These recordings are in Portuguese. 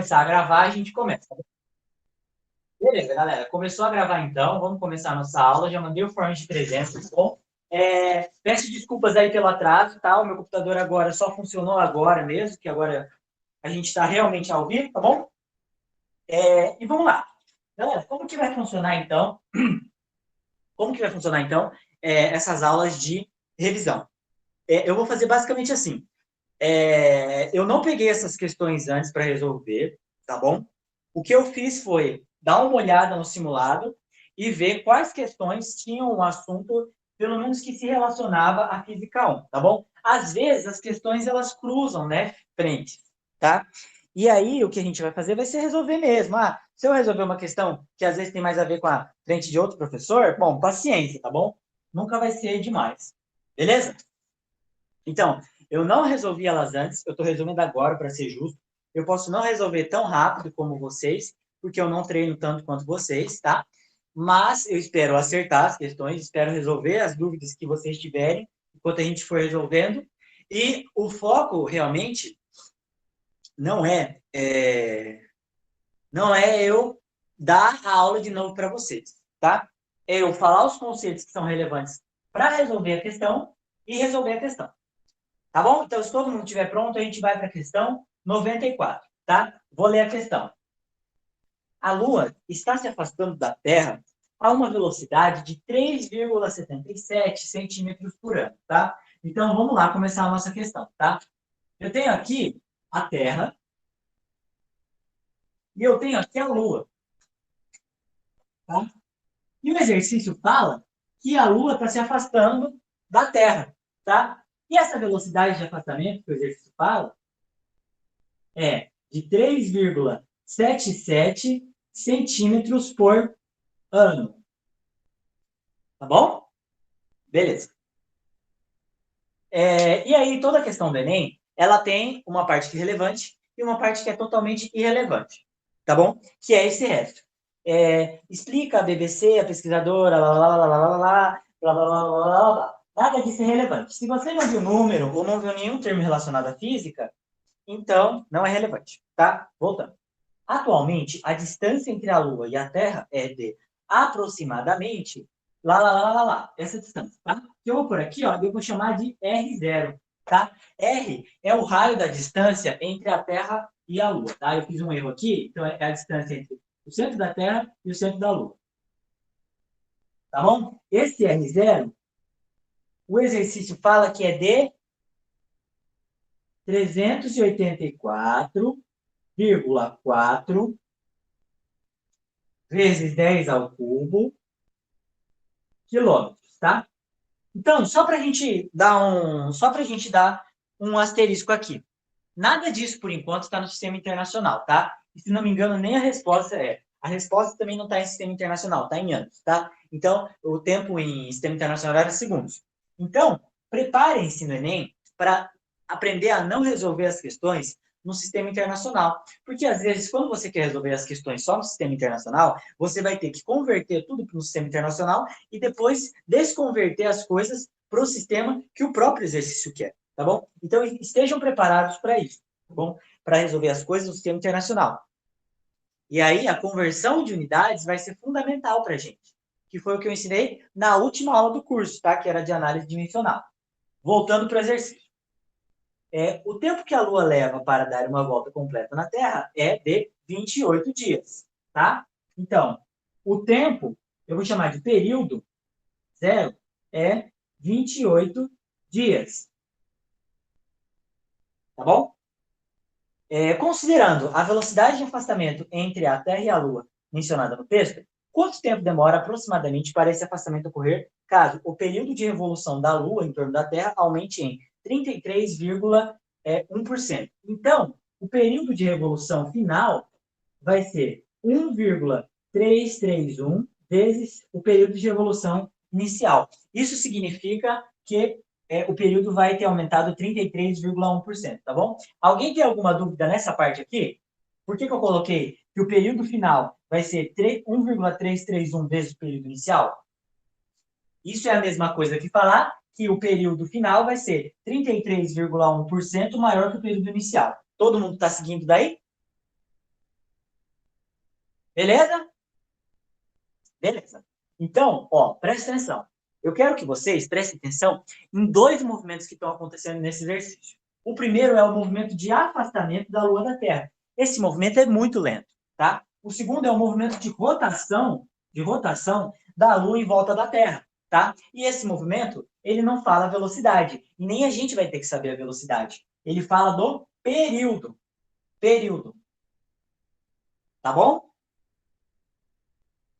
começar a gravar, a gente começa. Beleza, galera. Começou a gravar então, vamos começar a nossa aula. Já mandei o form de presença, tá bom? Peço desculpas aí pelo atraso, tá? O meu computador agora só funcionou agora mesmo, que agora a gente está realmente ao vivo, tá bom? E vamos lá. Galera, como que vai funcionar então? Como que vai funcionar então essas aulas de revisão? Eu vou fazer basicamente assim. Eu não peguei essas questões antes para resolver, tá bom? O que eu fiz foi dar uma olhada no simulado e ver quais questões tinham um assunto, pelo menos que se relacionava à física 1, tá bom? Às vezes as questões elas cruzam, né, frente, tá? E aí o que a gente vai fazer vai ser resolver mesmo. Se eu resolver uma questão que às vezes tem mais a ver com a frente de outro professor, bom, paciência, tá bom? Nunca vai ser demais. Beleza? Então, eu não resolvi elas antes, eu estou resolvendo agora para ser justo. Eu posso não resolver tão rápido como vocês, porque eu não treino tanto quanto vocês, tá? Mas eu espero acertar as questões, espero resolver as dúvidas que vocês tiverem enquanto a gente for resolvendo. E o foco realmente não não é eu dar a aula de novo para vocês, tá? É eu falar os conceitos que são relevantes para resolver a questão e resolver a questão. Tá bom? Então, se todo mundo estiver pronto, a gente vai para a questão 94, tá? Vou ler a questão. A Lua está se afastando da Terra a uma velocidade de 3,77 centímetros por ano, tá? Então, vamos lá começar a nossa questão, tá? Eu tenho aqui a Terra e eu tenho aqui a Lua, tá? E o exercício fala que a Lua está se afastando da Terra, tá? E essa velocidade de afastamento que o exercício fala é de 3,77 centímetros por ano. Tá bom? Beleza. E aí, toda a questão do Enem, ela tem uma parte que é relevante e uma parte que é totalmente irrelevante. Tá bom? Que é esse resto. Explica a BBC, a pesquisadora, lá, lá, lá, lá, lá, lá, lá, blá, blá, blá, blá, blá, blá. Nada disso é relevante. Se você não viu número ou não viu nenhum termo relacionado à física, então não é relevante. Tá? Voltando. Atualmente, a distância entre a Lua e a Terra é de aproximadamente essa distância, tá? Que eu vou por aqui, ó, eu vou chamar de R0, tá? R é o raio da distância entre a Terra e a Lua, tá? Eu fiz um erro aqui, então é a distância entre o centro da Terra e o centro da Lua. Tá bom? Esse R0, o exercício fala que é de 384,4 vezes 10 ao cubo quilômetros, tá? Então, só para a gente dar um asterisco aqui. Nada disso, por enquanto, está no sistema internacional, tá? E, se não me engano, nem a resposta é. A resposta também não está em sistema internacional, está em anos, tá? Então, o tempo em sistema internacional era segundos. Então, preparem-se no Enem para aprender a não resolver as questões no sistema internacional. Porque, às vezes, quando você quer resolver as questões só no sistema internacional, você vai ter que converter tudo para o sistema internacional e depois desconverter as coisas para o sistema que o próprio exercício quer, tá bom? Então, estejam preparados para isso, tá bom? Para resolver as coisas no sistema internacional. E aí, a conversão de unidades vai ser fundamental para a gente, que foi o que eu ensinei na última aula do curso, tá? Que era de análise dimensional. Voltando para o exercício. O tempo que a Lua leva para dar uma volta completa na Terra é de 28 dias, tá? Então, o tempo, eu vou chamar de período zero, é 28 dias. Tá bom? Considerando a velocidade de afastamento entre a Terra e a Lua mencionada no texto, quanto tempo demora aproximadamente para esse afastamento ocorrer caso o período de revolução da Lua em torno da Terra aumente em 33,1%? Então, o período de revolução final vai ser 1,331 vezes o período de revolução inicial. Isso significa que o período vai ter aumentado 33,1%, tá bom? Alguém tem alguma dúvida nessa parte aqui? Por que eu coloquei que o período final vai ser 1,331 vezes o período inicial? Isso é a mesma coisa que falar que o período final vai ser 33,1% maior que o período inicial. Todo mundo está seguindo daí? Beleza? Beleza. Então, ó, presta atenção. Eu quero que vocês prestem atenção em dois movimentos que estão acontecendo nesse exercício. O primeiro é o movimento de afastamento da Lua da Terra. Esse movimento é muito lento, tá? O segundo é o movimento de rotação da Lua em volta da Terra, tá? E esse movimento, ele não fala a velocidade, e nem a gente vai ter que saber a velocidade. Ele fala do período, tá bom?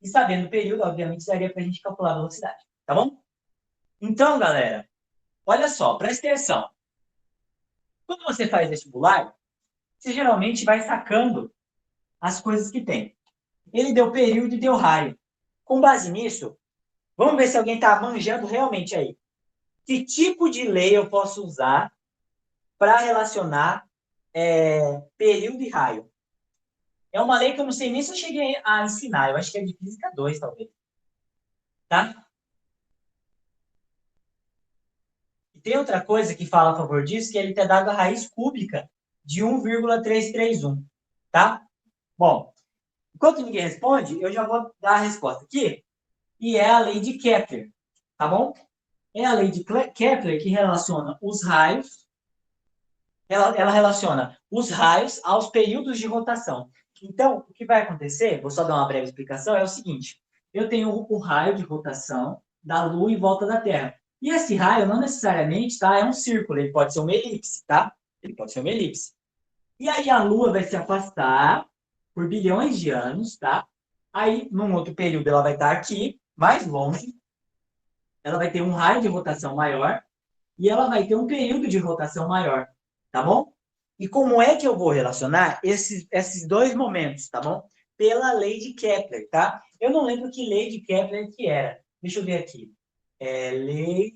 E sabendo o período, obviamente, daria para a gente calcular a velocidade, tá bom? Então, galera, olha só, presta atenção. Quando você faz vestibular, você geralmente vai sacando as coisas que tem. Ele deu período e deu raio. Com base nisso, vamos ver se alguém está manjando realmente aí. Que tipo de lei eu posso usar para relacionar período e raio? É uma lei que eu não sei nem se eu cheguei a ensinar. Eu acho que é de Física 2, talvez. Tá? E tem outra coisa que fala a favor disso, que é ele ter dado a raiz cúbica de 1,331. Tá? Bom, enquanto ninguém responde, eu já vou dar a resposta aqui. E é a lei de Kepler. Tá bom? É a lei de Kepler que relaciona os raios, ela relaciona os raios aos períodos de rotação. Então, o que vai acontecer, vou só dar uma breve explicação, é o seguinte: eu tenho o raio de rotação da Lua em volta da Terra. E esse raio não necessariamente, tá, é um círculo, ele pode ser uma elipse, tá? Ele pode ser uma elipse. E aí a Lua vai se afastar por bilhões de anos, tá? Aí, num outro período, ela vai estar aqui, mais longe, ela vai ter um raio de rotação maior e ela vai ter um período de rotação maior, tá bom? E como é que eu vou relacionar esses dois momentos, tá bom? Pela lei de Kepler, tá? Eu não lembro que lei de Kepler que era. Deixa eu ver aqui. É lei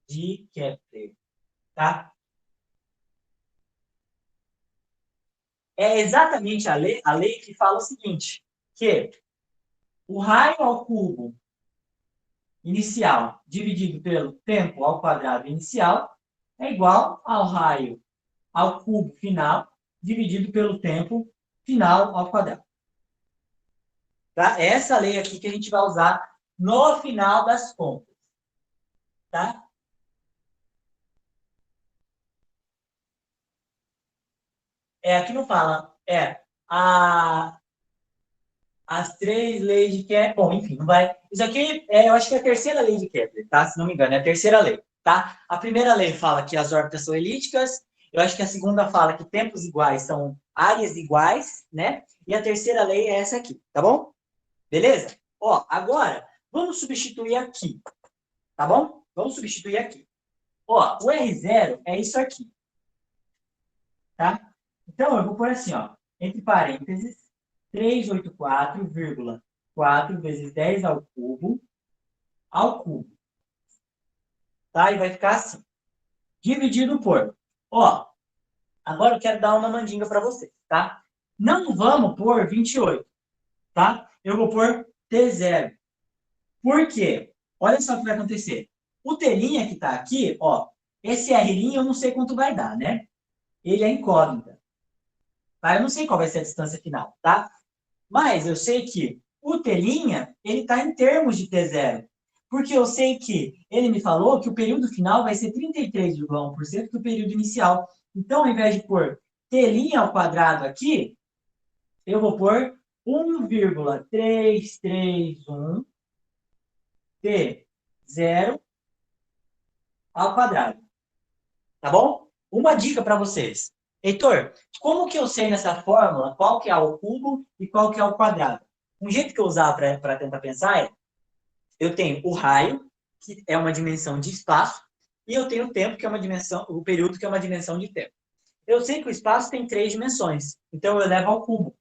de Kepler, tá? É exatamente a lei que fala o seguinte, que o raio ao cubo inicial dividido pelo tempo ao quadrado inicial é igual ao raio ao cubo final dividido pelo tempo final ao quadrado. Tá? É essa lei aqui que a gente vai usar no final das contas. Tá? Aqui não fala. As três leis de Kepler. Bom, enfim, não vai. Isso aqui, eu acho que é a terceira lei de Kepler, tá? Se não me engano, é a terceira lei, tá? A primeira lei fala que as órbitas são elípticas. Eu acho que a segunda fala que tempos iguais são áreas iguais, né? E a terceira lei é essa aqui, tá bom? Beleza? Ó, agora, vamos substituir aqui, tá bom? Vamos substituir aqui. Ó, o R0 é isso aqui, tá? Então, eu vou pôr assim, ó, entre parênteses, 384,4 vezes 10 ao cubo, tá? E vai ficar assim, dividido por, ó, agora eu quero dar uma mandinga para você, tá? Não vamos pôr 28, tá? Eu vou pôr T0. Por quê? Olha só o que vai acontecer. O T' que está aqui, ó, esse R' eu não sei quanto vai dar, né? Ele é incógnita. Tá? Eu não sei qual vai ser a distância final, tá? Mas eu sei que o T', ele está em termos de T0. Porque eu sei que ele me falou que o período final vai ser 33,1% do período inicial. Então, ao invés de pôr T' ao quadrado aqui, eu vou pôr 1,331 T0 ao quadrado. Tá bom? Uma dica para vocês. Heitor, como que eu sei nessa fórmula qual que é o cubo e qual que é o quadrado? Um jeito que eu usar para tentar pensar é, eu tenho o raio, que é uma dimensão de espaço, e eu tenho o tempo, que é uma dimensão, o período, que é uma dimensão de tempo. Eu sei que o espaço tem 3 dimensões, então eu levo ao cubo.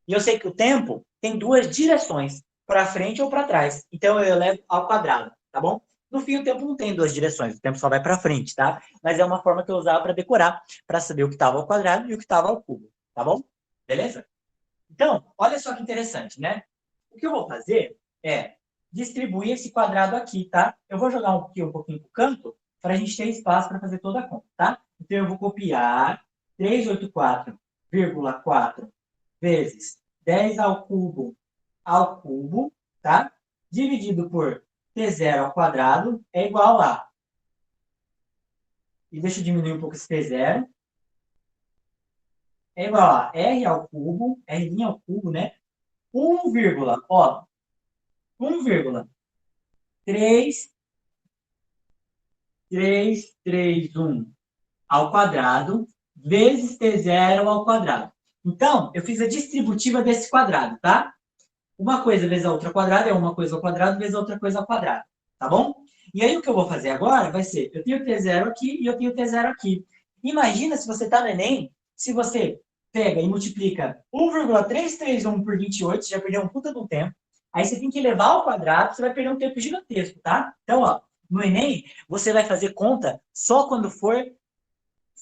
E eu sei que o tempo tem 2 direções, para frente ou para trás. Então eu levo ao quadrado, tá bom? No fim, o tempo não tem 2 direções, o tempo só vai para frente, tá? Mas é uma forma que eu usava para decorar, para saber o que estava ao quadrado e o que estava ao cubo, tá bom? Beleza? Então, olha só que interessante, né? O que eu vou fazer é distribuir esse quadrado aqui, tá? Eu vou jogar um pouquinho para o canto, para a gente ter espaço para fazer toda a conta, tá? Então, eu vou copiar 384,4 vezes 10 ao cubo, tá? Dividido por T0 ao quadrado é igual a... E deixa eu diminuir um pouco esse T0. É igual a R ao cubo, R' ao cubo, né? 1, ó, 1,3331 ao quadrado vezes T0 ao quadrado. Então, eu fiz a distributiva desse quadrado, tá? Uma coisa vezes a outra ao quadrado é uma coisa ao quadrado vezes a outra coisa ao quadrado, tá bom? E aí o que eu vou fazer agora vai ser, eu tenho T0 aqui e eu tenho T0 aqui. Imagina se você está no Enem, se você pega e multiplica 1,331 por 28, você já perdeu um puta do tempo. Aí você tem que elevar ao quadrado, você vai perder um tempo gigantesco, tá? Então, ó, no Enem, você vai fazer conta só quando for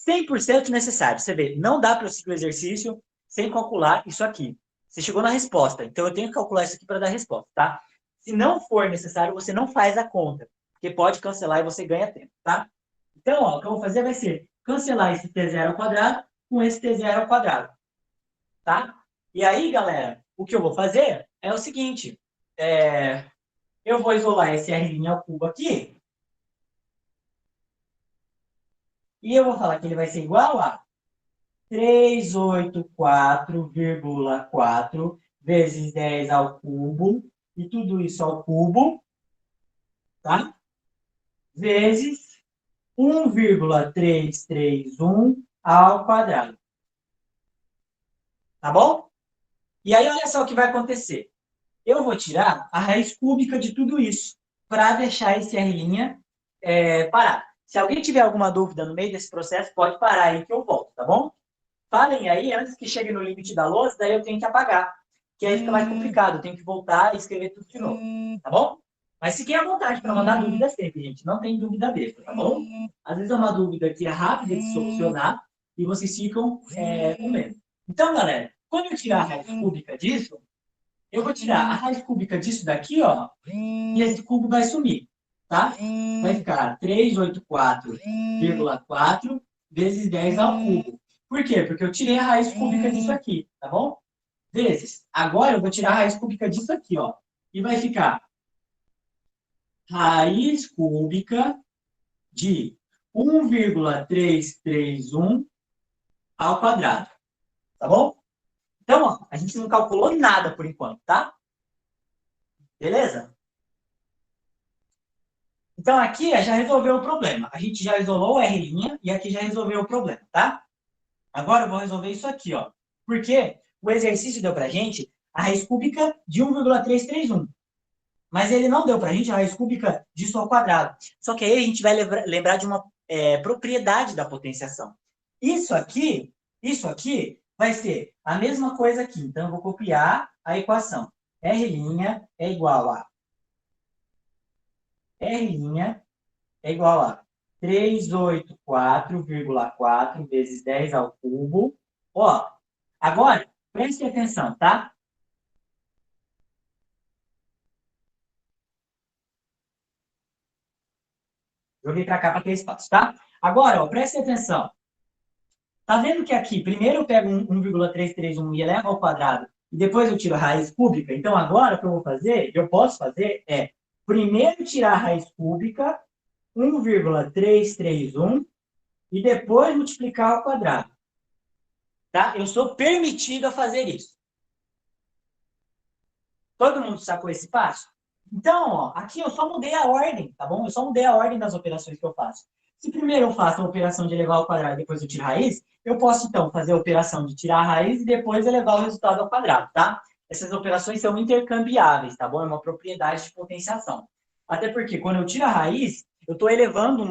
100% necessário. Você vê, não dá para eu seguir o exercício sem calcular isso aqui. Você chegou na resposta, então eu tenho que calcular isso aqui para dar a resposta, tá? Se não for necessário, você não faz a conta, porque pode cancelar e você ganha tempo, tá? Então, ó, o que eu vou fazer vai ser cancelar esse T0 ao quadrado com esse T0 ao quadrado, tá? E aí, galera, o que eu vou fazer é o seguinte, eu vou isolar esse R' ao cubo aqui, e eu vou falar que ele vai ser igual a 384,4 vezes 10 ao cubo, e tudo isso ao cubo, tá? Vezes 1,331 ao quadrado. Tá bom? E aí, olha só o que vai acontecer. Eu vou tirar a raiz cúbica de tudo isso, para deixar esse R' parar. Se alguém tiver alguma dúvida no meio desse processo, pode parar aí que eu volto, tá bom? Falem aí antes que chegue no limite da lousa, daí eu tenho que apagar. Que aí fica mais complicado, eu tenho que voltar e escrever tudo de novo, tá bom? Mas fiquem à vontade para mandar dúvida sempre, gente. Não tem dúvida besta, tá bom? Às vezes é uma dúvida que é rápida de solucionar e vocês ficam com medo. Então, galera, quando eu tirar a raiz cúbica disso, eu vou tirar a raiz cúbica disso daqui, ó, e esse cubo vai sumir, tá? Vai ficar 384,4 vezes 10 ao cubo. Por quê? Porque eu tirei a raiz cúbica disso aqui, tá bom? Vezes. Agora eu vou tirar a raiz cúbica disso aqui, ó. E vai ficar raiz cúbica de 1,331 ao quadrado. Tá bom? Então, ó, a gente não calculou nada por enquanto, tá? Beleza? Então, aqui já resolveu o problema. A gente já isolou o R' e aqui já resolveu o problema, tá? Agora eu vou resolver isso aqui, ó. Porque o exercício deu pra gente a raiz cúbica de 1,331. Mas ele não deu pra gente a raiz cúbica disso ao quadrado. Só que aí a gente vai lembrar de uma propriedade da potenciação. Isso aqui vai ser a mesma coisa aqui. Então, eu vou copiar a equação. R' é igual a 384,4 vezes 10 ao cubo. Ó, agora, preste atenção, tá? Joguei para cá para ter espaço, tá? Agora, ó, preste atenção. Tá vendo que aqui, primeiro eu pego 1,331 e elevo ao quadrado, e depois eu tiro a raiz cúbica? Então, agora, o que eu vou fazer, eu posso fazer, primeiro tirar a raiz cúbica, 1,331, e depois multiplicar ao quadrado. Tá? Eu sou permitido a fazer isso. Todo mundo sacou esse passo? Então, ó, aqui eu só mudei a ordem, tá bom? Eu só mudei a ordem das operações que eu faço. Se primeiro eu faço a operação de elevar ao quadrado e depois eu tiro a raiz, eu posso, então, fazer a operação de tirar a raiz e depois elevar o resultado ao quadrado, tá? Essas operações são intercambiáveis, tá bom? É uma propriedade de potenciação. Até porque, quando eu tiro a raiz, eu estou elevando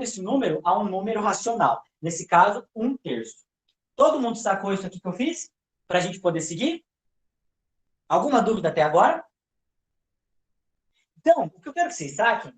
esse número a um número racional. Nesse caso, 1/3. Todo mundo sacou isso aqui que eu fiz? Para a gente poder seguir? Alguma dúvida até agora? Então, o que eu quero que vocês saquem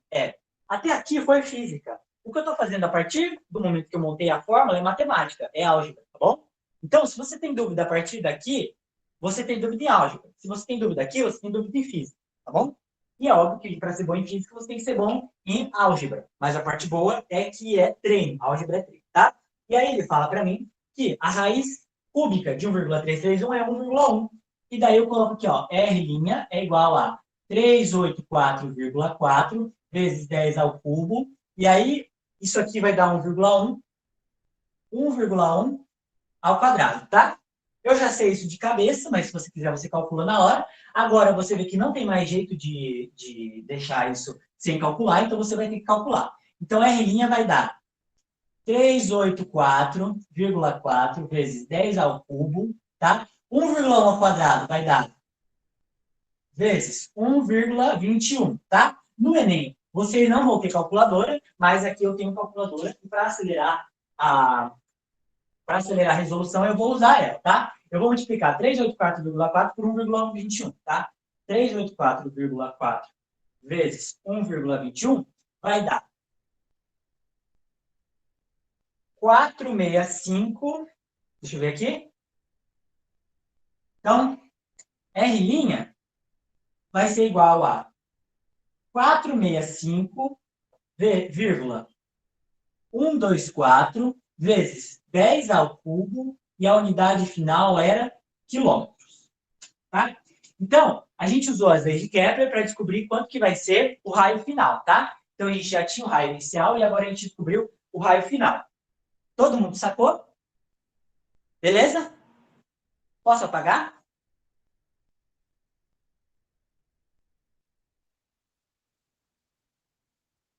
até aqui foi física. O que eu estou fazendo a partir do momento que eu montei a fórmula é matemática, é álgebra, tá bom? Então, se você tem dúvida a partir daqui, você tem dúvida em álgebra. Se você tem dúvida aqui, você tem dúvida em física, tá bom? E é óbvio que para ser bom em física, você tem que ser bom em álgebra. Mas a parte boa é que é treino, álgebra é treino, tá? E aí ele fala para mim que a raiz cúbica de 1,331 é 1,1. E daí eu coloco aqui, ó, R' é igual a 384,4 vezes 10 ao cubo. E aí, isso aqui vai dar 1,1. 1,1 ao quadrado, tá? Eu já sei isso de cabeça, mas se você quiser, você calcula na hora. Agora, você vê que não tem mais jeito de deixar isso sem calcular, então você vai ter que calcular. Então, R' vai dar 384,4 vezes 10 ao cubo, tá? 1,1 ao quadrado vai dar vezes 1,21, tá? No Enem, vocês não vão ter calculadora, mas aqui eu tenho calculadora e para acelerar a resolução eu vou usar ela, tá? Eu vou multiplicar 384,4 por 1,121, tá? 384,4 vezes 1,21 vai dar 465. Deixa eu ver aqui. Então, R' vai ser igual a 465,124 vezes 10 ao cubo, e a unidade final era quilômetros. Tá? Então, a gente usou as leis de Kepler para descobrir quanto que vai ser o raio final, tá? Então, a gente já tinha o raio inicial e agora a gente descobriu o raio final. Todo mundo sacou? Beleza? Posso apagar?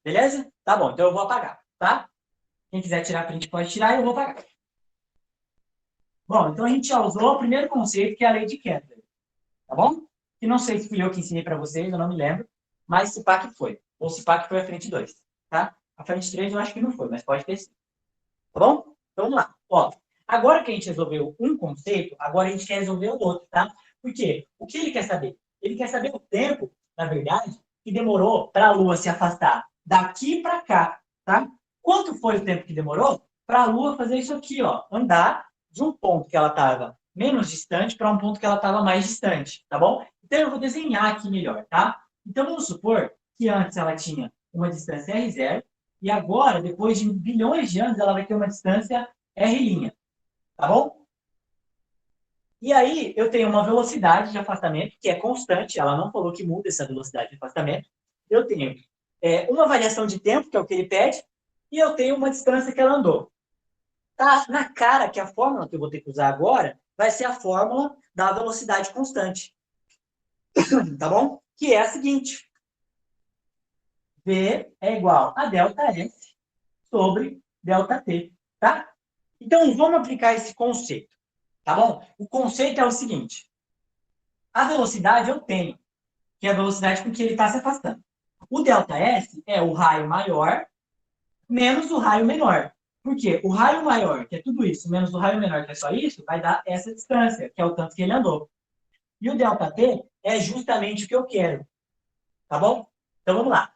Beleza? Tá bom, então eu vou apagar, tá? Quem quiser tirar print pode tirar e eu vou apagar. Bom, então a gente já usou o primeiro conceito, que é a lei de Kepler, tá bom? Que não sei se fui eu que ensinei para vocês, eu não me lembro, mas se pá que foi. Ou se pá que foi a frente 2, tá? A frente 3 eu acho que não foi, mas pode ter sido. Tá bom? Então vamos lá. Ó, agora que a gente resolveu um conceito, agora a gente quer resolver o outro, tá? Por quê? O que ele quer saber? Ele quer saber o tempo, na verdade, que demorou para a Lua se afastar daqui para cá, tá? Quanto foi o tempo que demorou para a Lua fazer isso aqui, ó? Andar de um ponto que ela estava menos distante para um ponto que ela estava mais distante, tá bom? Então eu vou desenhar aqui melhor, tá? Então vamos supor que antes ela tinha uma distância R0, e agora, depois de bilhões de anos, ela vai ter uma distância R', tá bom? E aí, eu tenho uma velocidade de afastamento que é constante, ela não falou que muda essa velocidade de afastamento. Eu tenho uma variação de tempo, que é o que ele pede, e eu tenho uma distância que ela andou. Tá na cara que a fórmula que eu vou ter que usar agora vai ser a fórmula da velocidade constante, tá bom? Que é a seguinte: V é igual a delta S sobre delta T, tá? Então, vamos aplicar esse conceito, tá bom? O conceito é o seguinte: a velocidade eu tenho, que é a velocidade com que ele está se afastando. O ΔS é o raio maior menos o raio menor. Por quê? O raio maior, que é tudo isso, menos o raio menor, que é só isso, vai dar essa distância, que é o tanto que ele andou. E o ΔT é justamente o que eu quero, tá bom? Então, vamos lá.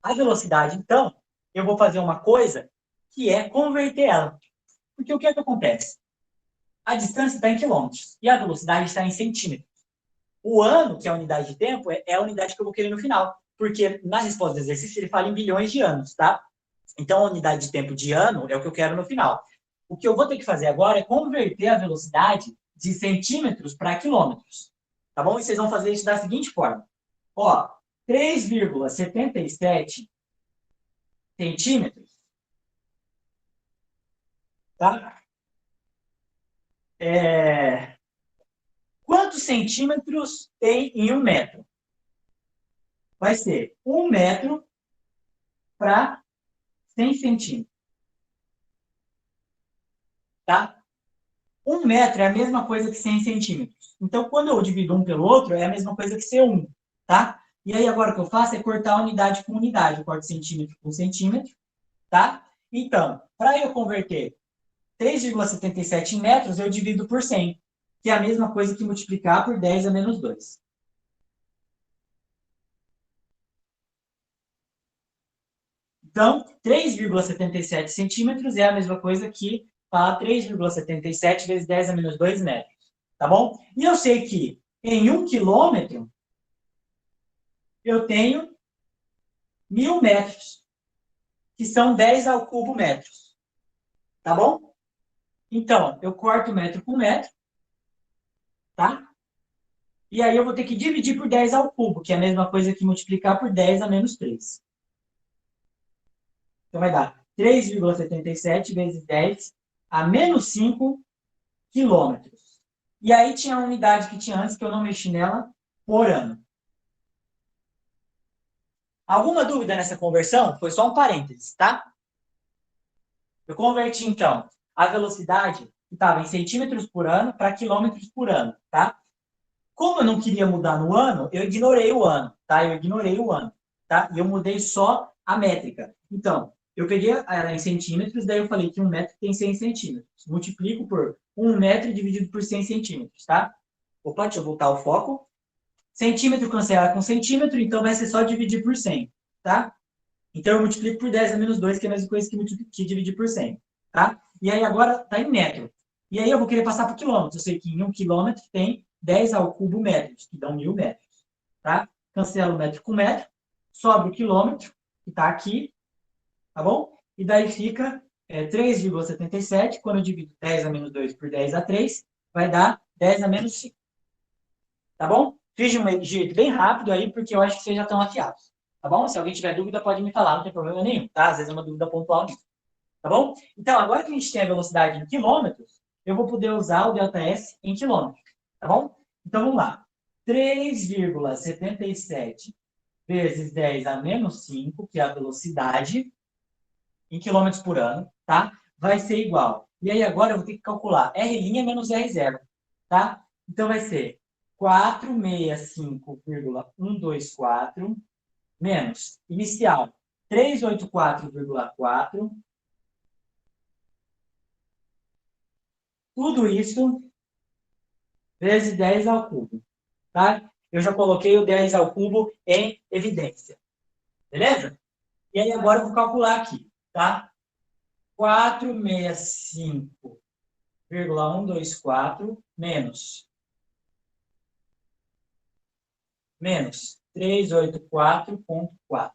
A velocidade, então, eu vou fazer uma coisa que é converter ela. Porque o que é que acontece? A distância está em quilômetros e a velocidade está em centímetros. O ano, que é a unidade de tempo, é a unidade que eu vou querer no final. Porque na resposta do exercício ele fala em bilhões de anos, tá? Então a unidade de tempo de ano é o que eu quero no final. O que eu vou ter que fazer agora é converter a velocidade de centímetros para quilômetros. Tá bom? E vocês vão fazer isso da seguinte forma. Ó, 3,77 centímetros, tá? Quantos centímetros tem em 1 metro? Vai ser 1 metro para 100 centímetros, tá? 1 metro é a mesma coisa que 100 centímetros. Então, quando eu divido um pelo outro, é a mesma coisa que ser um, tá? E aí, agora o que eu faço é cortar unidade com unidade. Eu corto centímetro com centímetro, tá? Então, para eu converter 3,77 em metros, eu divido por 100, que é a mesma coisa que multiplicar por 10 a menos 2. Então, 3,77 centímetros é a mesma coisa que falar 3,77 vezes 10 a menos 2 metros. Tá bom? E eu sei que em 1 quilômetro eu tenho 1.000 metros, que são 10 ao cubo metros. Tá bom? Então, eu corto metro com metro, tá? E aí eu vou ter que dividir por 10 ao cubo, que é a mesma coisa que multiplicar por 10 a menos 3. Então vai dar 3,77 vezes 10 a menos 5 quilômetros. E aí tinha a unidade que tinha antes, que eu não mexi nela, por ano. Alguma dúvida nessa conversão? Foi só um parênteses, tá? Eu converti, então, a velocidade que estava em centímetros por ano para quilômetros por ano, tá? Como eu não queria mudar no ano, eu ignorei o ano, tá? Eu ignorei o ano, tá? E eu mudei só a métrica. Então, eu peguei ela em centímetros, daí eu falei que um metro tem 100 centímetros. Multiplico por 1 metro dividido por 100 centímetros, tá? Opa, deixa eu voltar ao foco. Centímetro cancela com centímetro, então vai ser só dividir por 100, tá? Então eu multiplico por 10 a menos 2, que é a mesma coisa que dividir por 100, tá? E aí agora está em metro. E aí eu vou querer passar por quilômetros. Eu sei que em 1 quilômetro tem 10 ao cubo metros, que dão 1.000 metros, tá? Cancelo o metro com metro, sobra o quilômetro, que está aqui, tá bom? E daí fica 3,77. Quando eu divido 10 a menos 2 por 10 a 3, vai dar 10 a menos 5. Tá bom? Fiz de um jeito bem rápido aí, porque eu acho que vocês já estão afiados. Tá bom? Se alguém tiver dúvida, pode me falar, não tem problema nenhum, tá? Às vezes é uma dúvida pontual nisso. Tá bom? Então, agora que a gente tem a velocidade em quilômetros, eu vou poder usar o ΔS em quilômetros. Tá bom? Então, vamos lá. 3,77 vezes 10 a menos 5, que é a velocidade, em quilômetros por ano, tá? Vai ser igual. E aí, agora eu vou ter que calcular R' menos R0, tá? Então, vai ser 465,124 menos inicial 384,4. Tudo isso vezes 10 ao cubo, tá? Eu já coloquei o 10 ao cubo em evidência. Beleza? E aí agora eu vou calcular aqui, tá? 465,124 menos 384,4.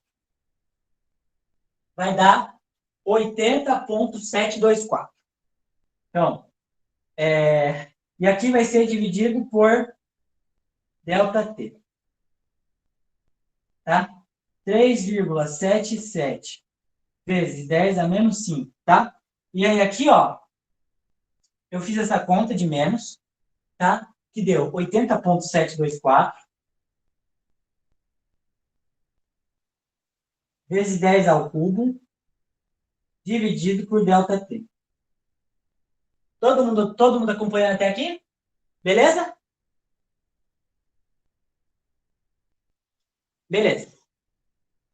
Vai dar 80,724. Então, e aqui vai ser dividido por ΔT. Tá? 3,77 vezes 10 a menos 5, tá? E aí aqui, ó, eu fiz essa conta de menos, tá? Que deu 80,724 vezes 10 ao cubo dividido por ΔT. Todo mundo acompanhando até aqui? Beleza? Beleza.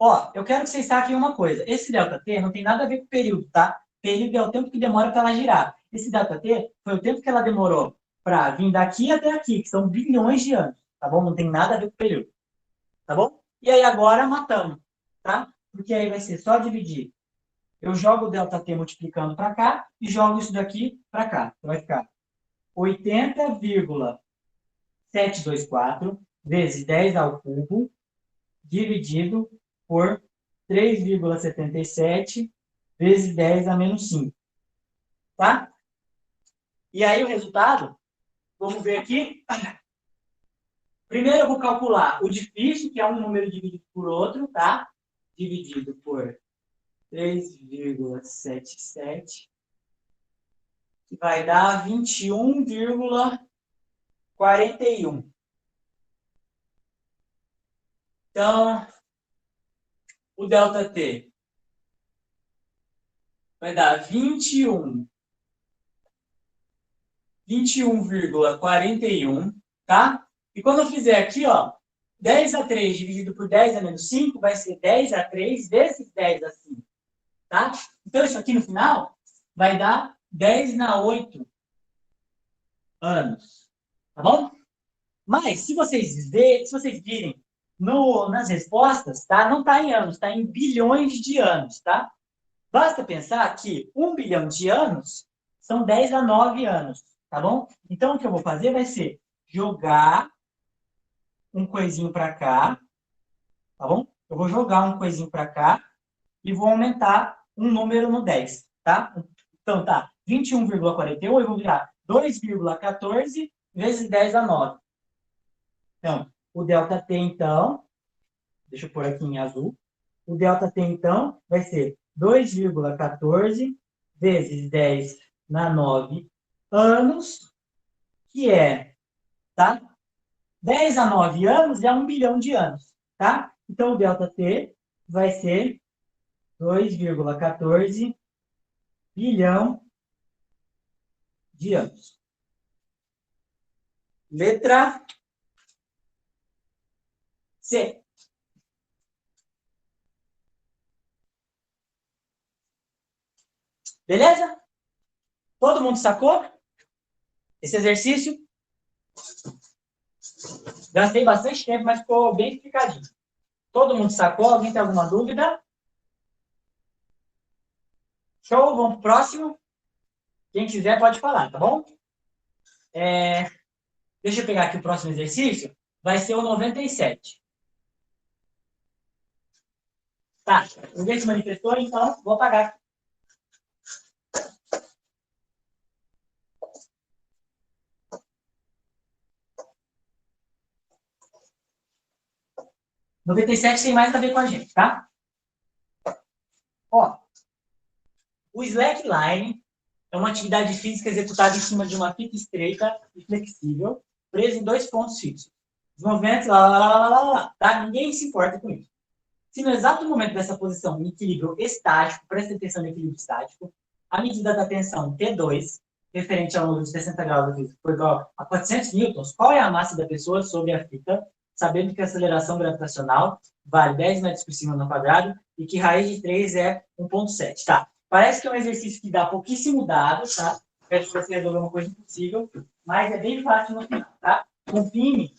Ó, eu quero que vocês saquem uma coisa. Esse ΔT não tem nada a ver com período, tá? Período é o tempo que demora para ela girar. Esse ΔT foi o tempo que ela demorou para vir daqui até aqui, que são bilhões de anos, tá bom? Não tem nada a ver com período, tá bom? E aí agora matamos, tá? Porque aí vai ser só dividir. Eu jogo o ΔT multiplicando para cá e jogo isso daqui para cá. Então vai ficar 80,724 vezes 10 ao cubo dividido por 3,77 vezes 10 a menos 5. Tá? E aí o resultado, vamos ver aqui. Primeiro eu vou calcular o difícil, que é um número dividido por outro, tá? Dividido por 3,77, que vai dar 21,41. Então, o ΔT vai dar 21,41, tá? E quando eu fizer aqui, ó, 10 a 3 dividido por 10 a menos 5 vai ser 10 a 3 vezes 10 a 5, tá? Então, isso aqui no final vai dar 10 na 8 anos, tá bom? Mas, se vocês virem nas respostas, tá? Não está em anos, está em bilhões de anos, tá? Basta pensar que 1 bilhão de anos são 10 a 9 anos, tá bom? Então, o que eu vou fazer vai ser jogar um coisinho para cá, tá bom? Eu vou jogar um coisinho para cá e vou aumentar um número no 10, tá? Então, tá, 21,41 eu vou virar 2,14 vezes 10 a 9. Então, o ΔT, então, deixa eu pôr aqui em azul. O ΔT, então, vai ser 2,14 vezes 10 na 9 anos, que é, tá? 10 a 9 anos é 1 bilhão de anos, tá? Então, o ΔT vai ser 2,14 bilhão de anos. Letra C. Beleza? Todo mundo sacou esse exercício? Gastei bastante tempo, mas ficou bem explicadinho. Todo mundo sacou? Alguém tem alguma dúvida? Show, vamos pro próximo. Quem quiser pode falar, tá bom? Deixa eu pegar aqui o próximo exercício. Vai ser o 97. Tá, ninguém se manifestou, então vou apagar aqui. O 97 tem mais a ver com a gente, tá? Ó, o slackline é uma atividade física executada em cima de uma fita estreita e flexível, presa em dois pontos fixos. Os movimentos, tá? Ninguém se importa com isso. Se no exato momento dessa posição, em equilíbrio estático, presta atenção no equilíbrio estático, a medida da tensão T2, referente ao ângulo de 60 graus, for igual a 400 newtons, qual é a massa da pessoa sobre a fita, sabendo que a aceleração gravitacional vale 10 metros por segundo ao quadrado e que raiz de 3 é 1,7, tá? Parece que é um exercício que dá pouquíssimo dado, tá? Peço para você resolver uma coisa impossível, mas é bem fácil no final, tá? Confie em mim.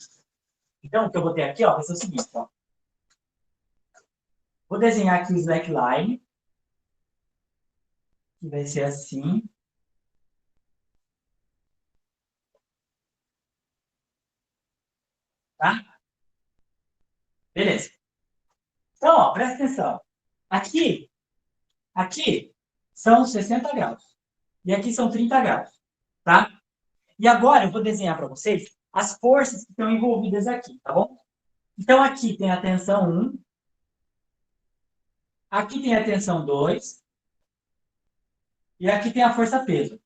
Então, o que eu vou ter aqui, ó, vai ser o seguinte, ó. Vou desenhar aqui o slackline, que vai ser assim. Tá? Beleza. Então, ó, presta atenção. Aqui são 60 graus. E aqui são 30 graus. Tá? E agora eu vou desenhar para vocês as forças que estão envolvidas aqui, tá bom? Então, aqui tem a tensão 1. Aqui tem a tensão 2. E aqui tem a força peso.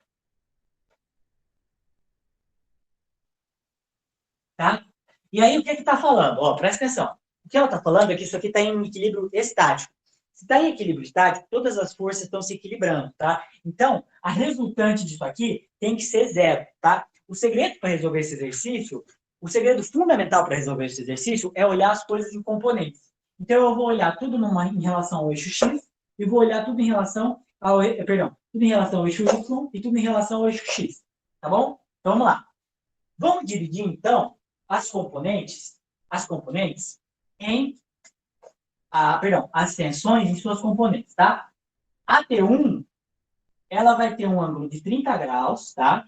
Tá? E aí, o que está falando? Ó, presta atenção. O que ela está falando é que isso aqui está em equilíbrio estático. Se está em equilíbrio estático, todas as forças estão se equilibrando, tá? Então, a resultante disso aqui tem que ser zero, tá? O segredo para resolver esse exercício, o segredo fundamental para resolver esse exercício é olhar as coisas em componentes. Então, eu vou olhar tudo em relação ao eixo X e vou olhar tudo em relação ao, tudo em relação ao eixo Y e tudo em relação ao eixo X, tá bom? Então, vamos lá. Vamos dividir, então, as componentes em, as tensões em suas componentes, tá? A T1, ela vai ter um ângulo de 30 graus, tá?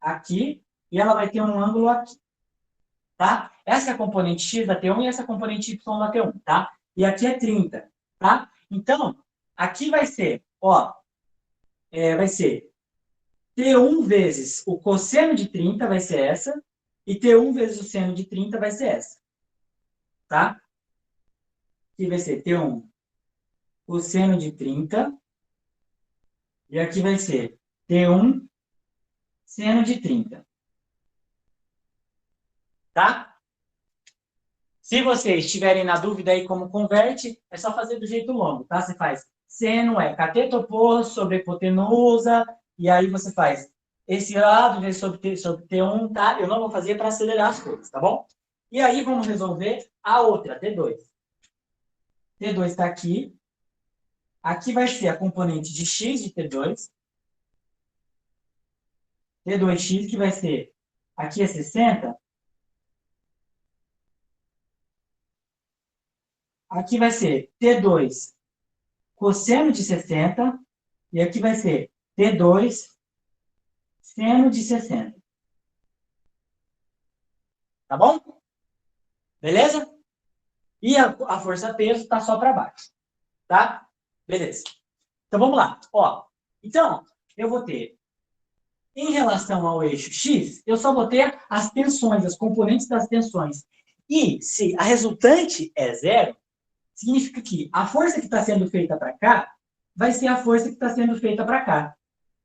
Aqui, e ela vai ter um ângulo aqui, tá? Essa é a componente X da T1 e essa é a componente Y da T1, tá? E aqui é 30, tá? Então, aqui vai ser, ó, vai ser T1 vezes o cosseno de 30 vai ser essa, e T1 vezes o seno de 30 vai ser essa. Tá? Aqui vai ser T1 cosseno de 30, e aqui vai ser T1 seno de 30. Tá? Se vocês estiverem na dúvida aí como converte, é só fazer do jeito longo, tá? Você faz seno é cateto oposto sobre hipotenusa, e aí você faz esse lado vezes sobre T1, tá? Eu não vou fazer para acelerar as coisas, tá bom? E aí vamos resolver a outra, T2. T2 está aqui. Aqui vai ser a componente de x de T2. T2x, que vai ser, aqui é 60. Aqui vai ser T2 cosseno de 60. E aqui vai ser T2 seno de 60. Tá bom? Beleza? E a força peso está só para baixo. Tá? Beleza. Então, vamos lá. Ó, então, eu vou ter, em relação ao eixo X, eu só vou ter as tensões, as componentes das tensões. E se a resultante é zero, significa que a força que está sendo feita para cá vai ser a força que está sendo feita para cá,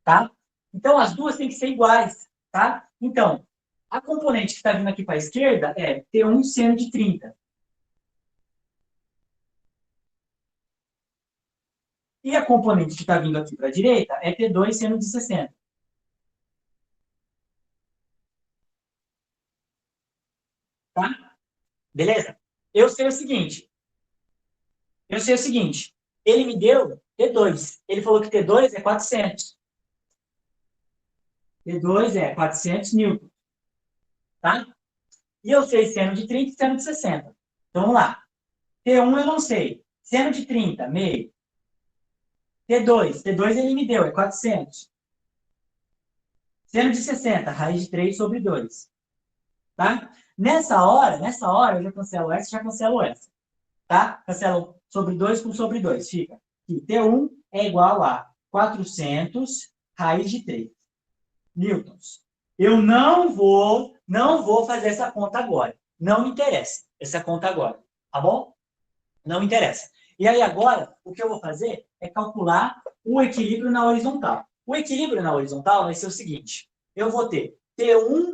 tá? Então, as duas têm que ser iguais, tá? Então, a componente que está vindo aqui para a esquerda é T1 seno de 30. E a componente que está vindo aqui para a direita é T2 seno de 60. Tá? Beleza? Eu sei o seguinte. Eu sei o seguinte. Ele me deu T2. Ele falou que T2 é 400. T2 é 400 newton. Tá? E eu sei seno de 30 e seno de 60. Então, vamos lá. T1 eu não sei. Seno de 30, meio. T2 ele me deu, é 400. Seno de 60, raiz de 3 sobre 2. Tá? Nessa hora, eu já cancelo essa, já cancelo essa. Tá? Cancelo sobre 2 com sobre 2. Fica que T1 é igual a 400 raiz de 3 newtons. Eu não vou fazer essa conta agora. Não me interessa essa conta agora. Tá bom? Não interessa. E aí agora, o que eu vou fazer é calcular o equilíbrio na horizontal. O equilíbrio na horizontal vai ser o seguinte. Eu vou ter T1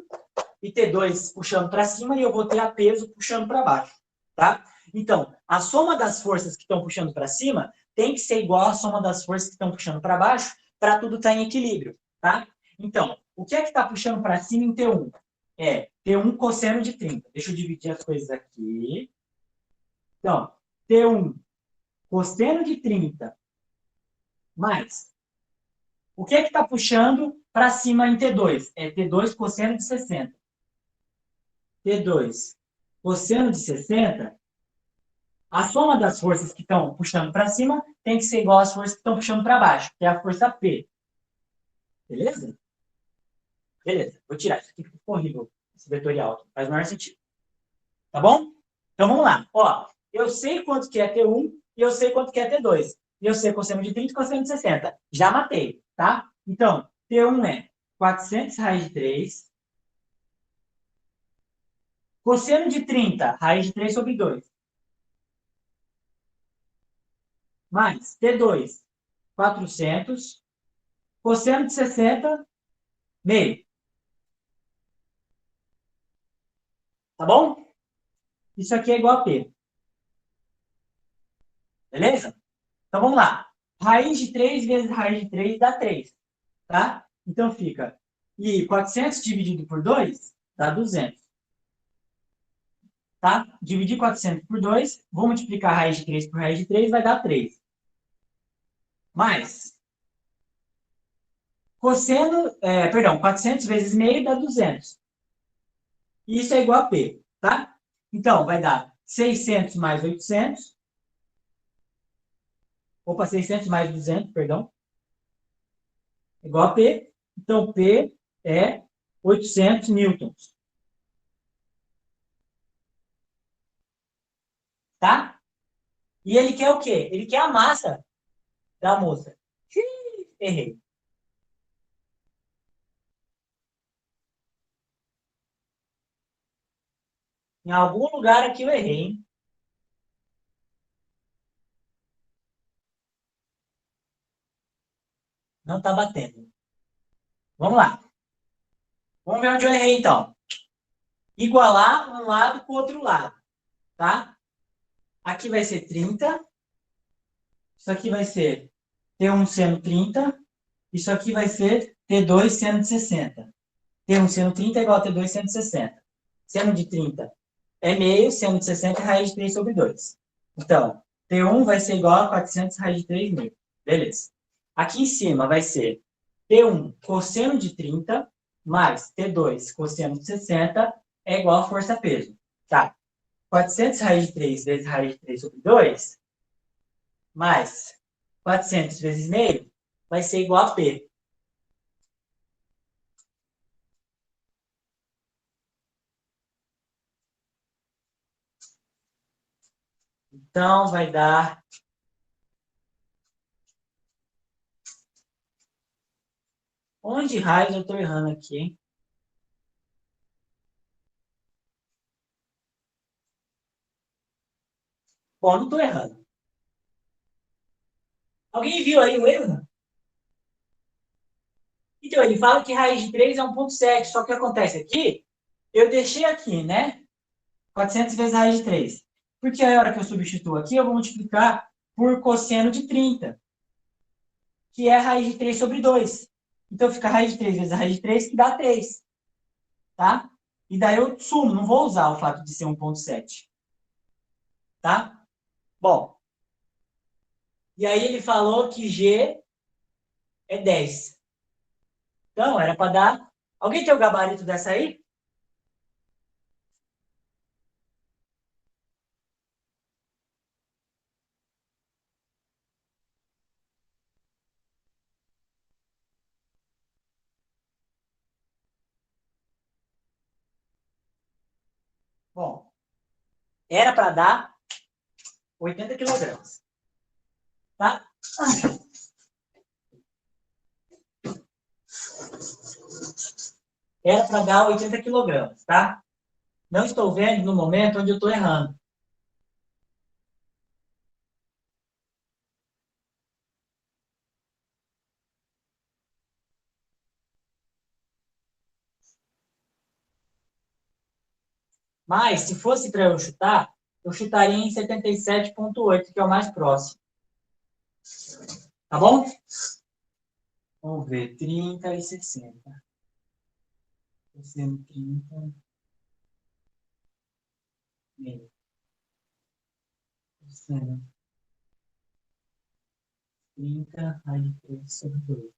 e T2 puxando para cima e eu vou ter a peso puxando para baixo. Tá? Então, a soma das forças que estão puxando para cima tem que ser igual à soma das forças que estão puxando para baixo para tudo estar em equilíbrio. Tá? Então, o que é que está puxando para cima em T1? É T1 cosseno de 30. Deixa eu dividir as coisas aqui. Então, T1 cosseno de 30 mais. O que é que está puxando para cima em T2? É T2 cosseno de 60. T2 cosseno de 60, a soma das forças que estão puxando para cima tem que ser igual às forças que estão puxando para baixo, que é a força P. Beleza? Beleza. Vou tirar. Isso aqui ficou horrível, esse vetorial aqui. Faz o maior sentido. Tá bom? Então vamos lá. Ó, eu sei quanto que é T1 e eu sei quanto que é T2. E eu sei cosseno de 30 e cosseno de 60. Já matei, tá? Então, T1 é 400 raiz de 3. Cosseno de 30, raiz de 3 sobre 2. Mais T2, 400. Cosseno de 60, meio. Tá bom? Isso aqui é igual a P. Beleza? Então vamos lá. Raiz de 3 vezes raiz de 3 dá 3. Tá? Então fica. E 400 dividido por 2 dá 200. Tá? Dividir 400 por 2, vou multiplicar a raiz de 3 por raiz de 3, vai dar 3. Mais. Perdão, 400 vezes meio dá 200. E isso é igual a P, tá? Então, vai dar 600 mais 800. Opa, 600 mais 200, perdão. Igual a P. Então, P é 800 newtons. Tá? E ele quer o quê? Ele quer a massa da moça. Errei. Em algum lugar aqui eu errei, hein? Não tá batendo. Vamos lá. Vamos ver onde eu errei, então. Igualar um lado com o outro lado, tá? Aqui vai ser 30. Isso aqui vai ser T1 seno 30. Isso aqui vai ser T2 seno de 60. T1 seno 30 é igual a T2 seno de 60. Seno de 30 é meio, seno de 60 é raiz de 3 sobre 2. Então, T1 vai ser igual a 400 raiz de 3 mil. Beleza. Aqui em cima vai ser T1 cosseno de 30 mais T2 cosseno de 60 é igual a força-peso. Tá. 400 raiz de 3 vezes raiz de 3 sobre 2 mais 400 vezes meio vai ser igual a P. Então, vai dar Onde raios eu tô errando aqui, hein? Bom, não tô errando. Alguém viu aí o erro? Então, ele fala que raiz de 3 é 1,7. Só que o que acontece aqui, eu deixei aqui, né? 400 vezes raiz de 3. Porque a hora que eu substituo aqui, eu vou multiplicar por cosseno de 30, que é raiz de 3 sobre 2. Então, fica raiz de 3 vezes a raiz de 3, que dá 3. Tá? E daí eu sumo, não vou usar o fato de ser 1,7. Tá? Bom, e aí ele falou que G é 10. Então, era para dar... Alguém tem o gabarito dessa aí? Bom, era para dar 80 quilogramas. Tá? Era para dar 80 quilogramas, tá? Não estou vendo no momento onde eu estou errando. Mas, se fosse para eu chutaria em 77,8, que é o mais próximo. Tá bom? Vamos ver, 30 e 60. 30, 30, aí 3 sobre 2.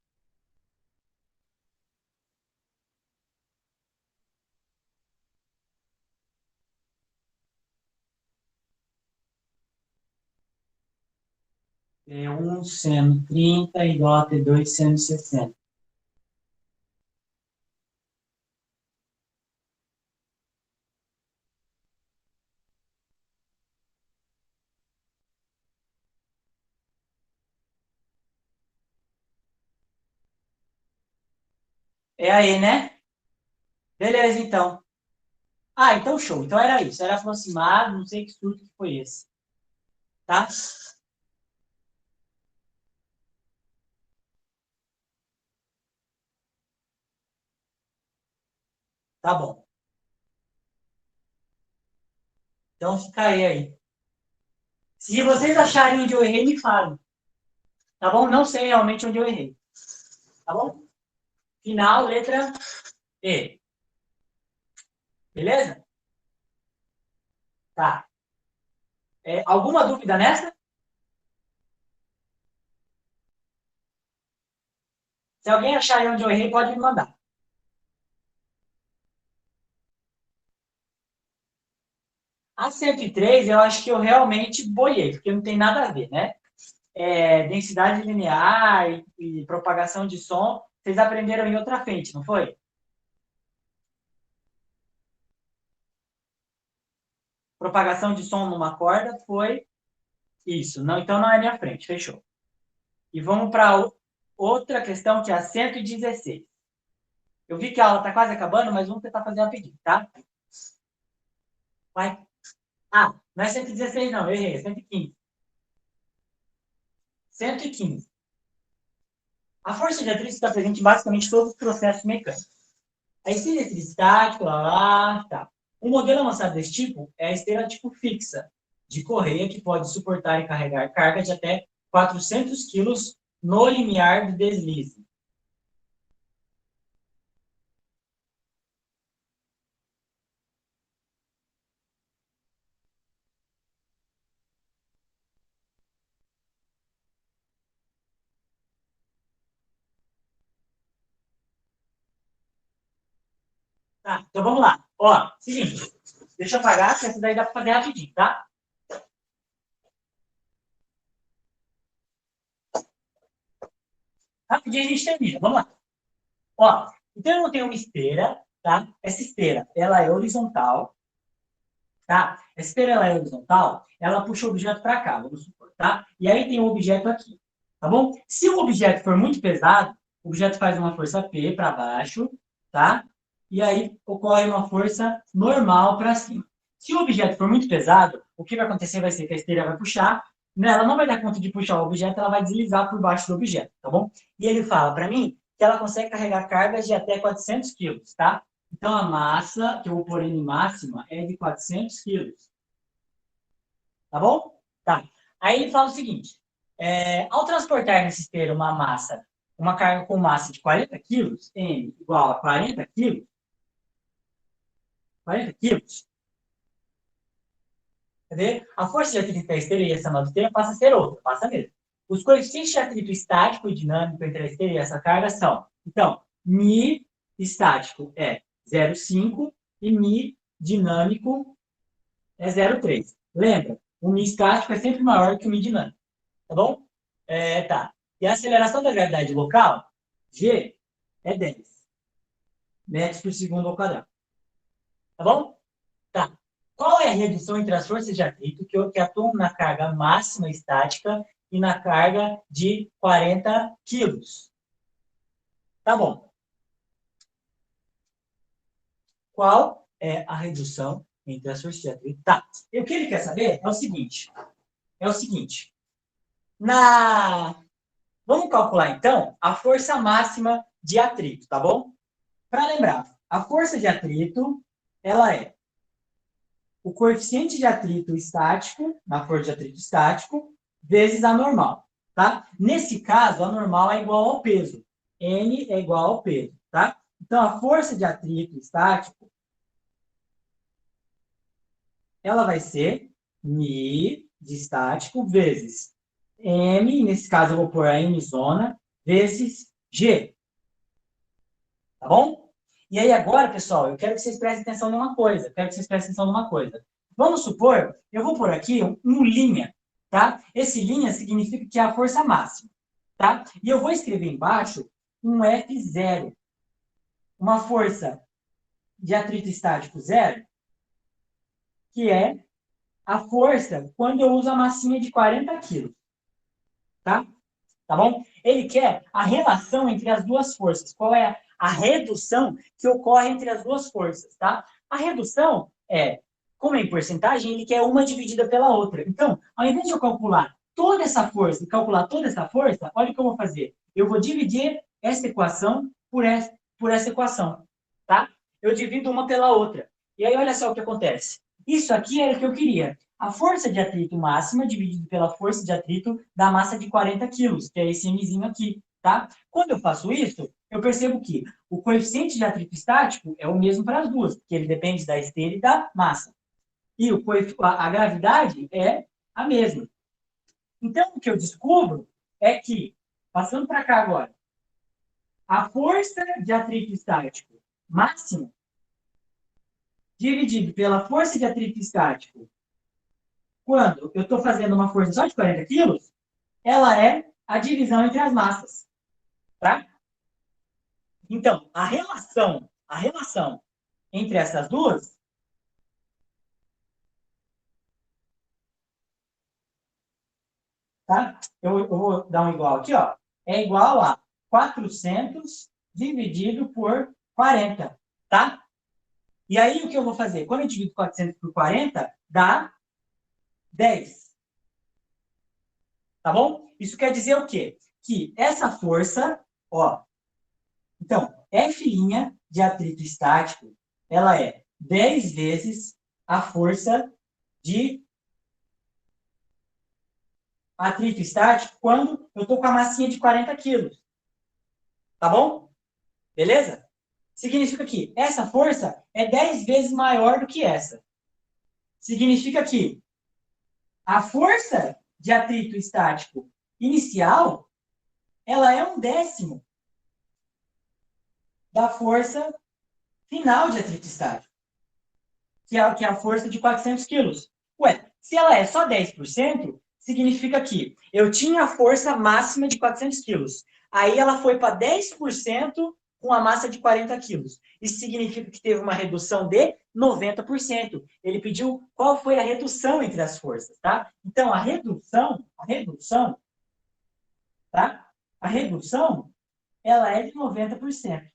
É 1 seno 30 igual a T2 seno 60. É aí, né? Beleza, então. Ah, então show. Então era isso. Era aproximado, não sei que estudo que foi esse. Tá? Tá bom. Então fica aí. Se vocês acharem onde eu errei, me falem. Tá bom? Não sei realmente onde eu errei. Tá bom? Final, letra E. Beleza? Tá. Alguma dúvida nessa? Se alguém achar aí onde eu errei, pode me mandar. A 103, eu acho que eu realmente boiei, porque não tem nada a ver, né? Densidade linear e propagação de som, vocês aprenderam em outra frente, não foi? Propagação de som numa corda foi isso. Não, então não é minha frente, fechou. E vamos para outra questão, que é a 116. Eu vi que a aula está quase acabando, mas vamos tentar fazer rapidinho, tá? Vai. Ah, não é 116 não, eu errei, é 115. 115. A força de atrito está presente em basicamente todos os processos mecânicos. A esteira estática, tá. Um modelo avançado desse tipo é a esteira tipo fixa, de correia, que pode suportar e carregar carga de até 400 quilos no limiar do deslize. Tá, então vamos lá. Ó, seguinte, deixa eu apagar, que essa daí dá para fazer rapidinho, tá? Rapidinho a gente termina, vamos lá. Ó, então eu tenho uma esteira, tá? Essa esteira, ela é horizontal, tá? Essa esteira, ela é horizontal, ela puxa o objeto para cá, vamos supor, tá? E aí tem um objeto aqui, tá bom? Se o objeto for muito pesado, o objeto faz uma força P para baixo, tá? E aí ocorre uma força normal para cima. Se o objeto for muito pesado, o que vai acontecer vai ser que a esteira vai puxar, né? Ela não vai dar conta de puxar o objeto, ela vai deslizar por baixo do objeto, tá bom? E ele fala para mim que ela consegue carregar cargas de até 400 quilos, tá? Então, a massa que eu vou pôr em máxima é de 400 quilos. Tá bom? Tá. Aí ele fala o seguinte, ao transportar nessa esteira uma carga com massa de 40 quilos, M igual a 40 quilos, entendeu? A força de atrito da esteira e essa nova esteira passa a ser outra, passa mesmo. Os coeficientes de atrito estático e dinâmico entre a esteira e essa carga são, então, Mi estático é 0,5 e Mi dinâmico é 0,3. Lembra, o Mi estático é sempre maior que o Mi dinâmico, tá bom? Tá. E a aceleração da gravidade local, G, é 10 metros por segundo ao quadrado. Tá bom? Tá. Qual é a redução entre as forças de atrito que atuam na carga máxima estática e na carga de 40 quilos? Tá bom. Qual é a redução entre as forças de atrito? Tá. E o que ele quer saber é o seguinte. Vamos calcular, então, a força máxima de atrito, tá bom? Para lembrar, a força de atrito, ela é o coeficiente de atrito estático, na força de atrito estático, vezes a normal, tá? Nesse caso, a normal é igual ao peso. N é igual ao peso, tá? Então, a força de atrito estático, ela vai ser Mi de estático vezes M, nesse caso eu vou pôr a M zona, vezes G. Tá bom? E aí agora, pessoal, eu quero que vocês prestem atenção numa coisa. Vamos supor, eu vou pôr aqui um linha, tá? Esse linha significa que é a força máxima, tá? E eu vou escrever embaixo um F0. Uma força de atrito estático zero, que é a força quando eu uso a massinha de 40 quilos, tá? Tá bom? Ele quer a relação entre as duas forças. Qual é a redução que ocorre entre as duas forças, tá? A redução como é em porcentagem, ele quer uma dividida pela outra. Então, ao invés de eu calcular toda essa força e calcular toda essa força, olha o que eu vou fazer. Eu vou dividir essa equação por essa equação, tá? Eu divido uma pela outra. E aí, olha só o que acontece. Isso aqui era o que eu queria. A força de atrito máxima dividido pela força de atrito da massa de 40 quilos, que é esse Mzinho aqui, tá? Quando eu faço isso, eu percebo que o coeficiente de atrito estático é o mesmo para as duas, porque ele depende da esteira e da massa. E a gravidade é a mesma. Então, o que eu descubro é que, passando para cá agora, a força de atrito estático máxima dividido pela força de atrito estático quando eu estou fazendo uma força só de 40 quilos, ela é a divisão entre as massas. Tá? Então, a relação entre essas duas tá? Eu vou dar um igual aqui, ó. É igual a 400 dividido por 40, tá? E aí, o que eu vou fazer? Quando eu divido 400 por 40, dá 10. Tá bom? Isso quer dizer o quê? Que essa força, ó, então, F' de atrito estático, ela é 10 vezes a força de atrito estático quando eu estou com a massinha de 40 quilos. Tá bom? Beleza? Significa que essa força é 10 vezes maior do que essa. Significa que a força de atrito estático inicial, ela é 1/10 da força final de atrito estático, que é a força de 400 quilos. Ué, se ela é só 10%, significa que eu tinha a força máxima de 400 quilos. Aí ela foi para 10% com a massa de 40 quilos. Isso significa que teve uma redução de 90%. Ele pediu qual foi a redução entre as forças, tá? Então, tá? A redução ela é de 90%,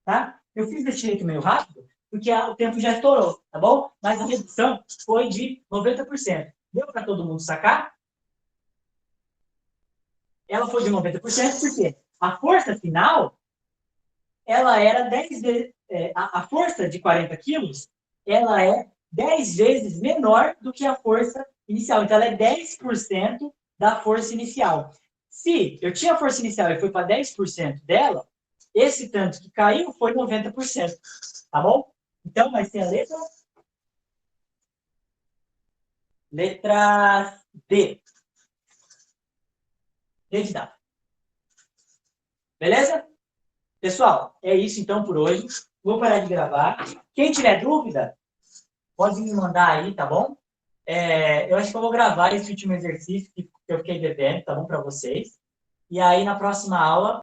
tá? Eu fiz desse jeito meio rápido, porque o tempo já estourou, tá bom? Mas a redução foi de 90%. Deu para todo mundo sacar? Ela foi de 90% porque a força final, ela era 10 vezes... a força de 40 quilos, ela é 10 vezes menor do que a força inicial. Então, ela é 10% da força inicial. Se eu tinha a força inicial e foi para 10% dela, esse tanto que caiu foi 90%. Tá bom? Então, vai ser a letra D. D de dado. Beleza? Pessoal, é isso então por hoje. Vou parar de gravar. Quem tiver dúvida, pode me mandar aí, tá bom? Eu acho que eu vou gravar esse último exercício que eu fiquei devendo, tá bom, para vocês. E aí, na próxima aula,